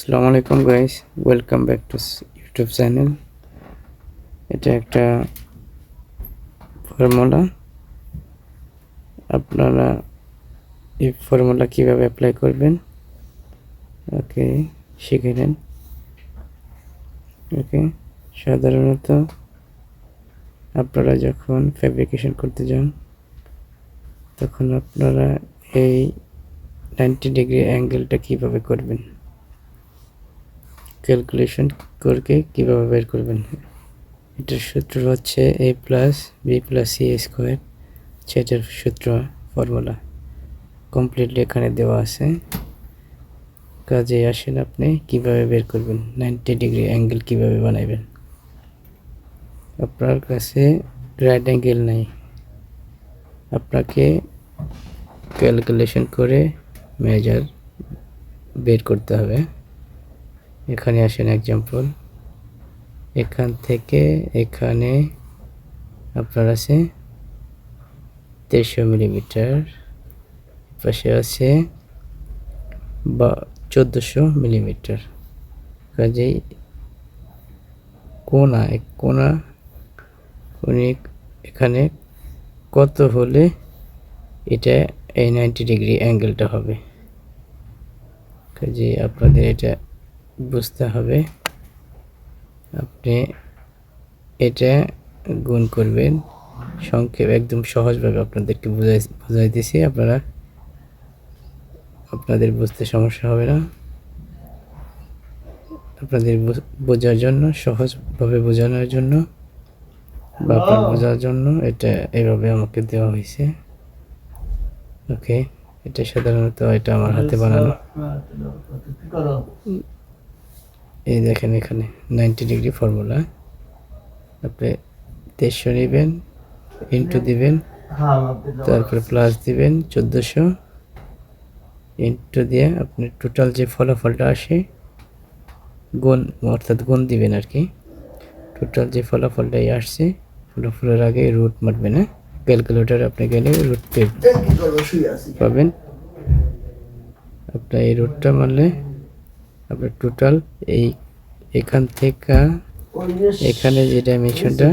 আসসালামু আলাইকুম guys, welcome back to YouTube channel. এটা একটা ফর্মুলা। আপনারা এই ফর্মুলা কিভাবে অ্যাপ্লাই করবেন ওকে শিখে নেন। ওকে, সাধারণত আপনারা যখন ফ্যাব্রিকেশন করতে যান তখন আপনারা এই 90 ডিগ্রি অ্যাঙ্গেলটা কিভাবে করবেন, ক্যালকুলেশন করে কিভাবে বের করবেন। এটার সূত্র হচ্ছে a plus b plus c square, সেটার সূত্র ফর্মুলা কমপ্লিটলি এখানে দেওয়া আছে। কাজে আসেন আপনি কিভাবে বের করবেন 90 ডিগ্রি অ্যাঙ্গেল কিভাবে বানাবেন। আপনার কাছে রাইট অ্যাঙ্গেল নাই, আপনাকে ক্যালকুলেশন করে মেজার বের করতে হবে। এখানে আসেন এক্সাম্পল, এখান থেকে এখানে আপনার আছে 1300 মিলিমিটার, পাশে আছে 1400 মিলিমিটার। কাজেই কোণা এখানে কত হলে এটা এই 90 ডিগ্রি অ্যাঙ্গেলটা হবে। কাজেই আপনাদের এটা বুঝতে হবে। আপনি এটা গুণ করবেন। সংক্ষেপ একদম সহজভাবে আপনাদেরকে বুঝাইতেছি, আপনাদের বুঝতে সমস্যা হবে না। আপনাদের বোঝার জন্য, সহজভাবে বোঝানোর জন্য বা আপনার বোঝার জন্য এটা এভাবে আমাকে দেওয়া হয়েছে। ওকে, এটা সাধারণত এটা আমার হাতে বানানো। এই দেখেন এখানে 90 ডিগ্রি ফর্মুলা। আপনি 1300 নেবেন, ইন্টু দিবেন, তারপরে প্লাস দিবেন 1400, ইন্টু দিয়ে আপনি টোটাল যে ফলাফলটা আসে গুণ, অর্থাৎ গুণ দিবেন আর কি। টোটাল যে ফলাফলটাই আসছে, ফলাফলের আগে রুট মারবেন। হ্যাঁ, ক্যালকুলেটর আপনি গেলে রুট পাবেন। আপনার এই রুটটা মারলে আপনার টোটাল এখান থেকে এখানে যে ডাইমেনশনটা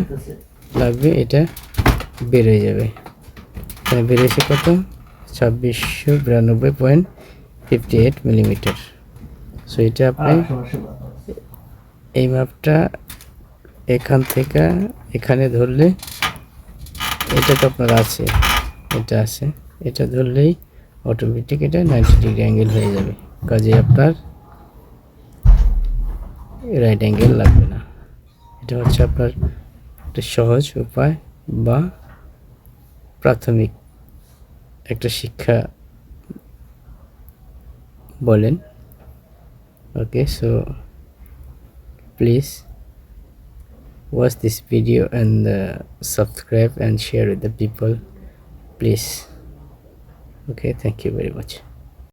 লাগবে এটা বের হয়ে যাবে। এখানে বেরিয়েছে কত, 2692.58 মিলিমিটার। সো এটা আপনি এই মাপটা এখান থেকে এখানে ধরলে, এটা তো আপনার আছে, এটা আছে, এটা ধরলেই অটোমেটিক এটা 90 ডিগ্রি অ্যাঙ্গেল হয়ে যাবে। কাজে আপনার রাইট অ্যাঙ্গেল লাগবে না। এটা হচ্ছে আপনার একটা সহজ উপায় বা প্রাথমিক একটা শিক্ষা বলেন। Okay, so please watch this video and subscribe and share with the people, please. Okay, thank you very much.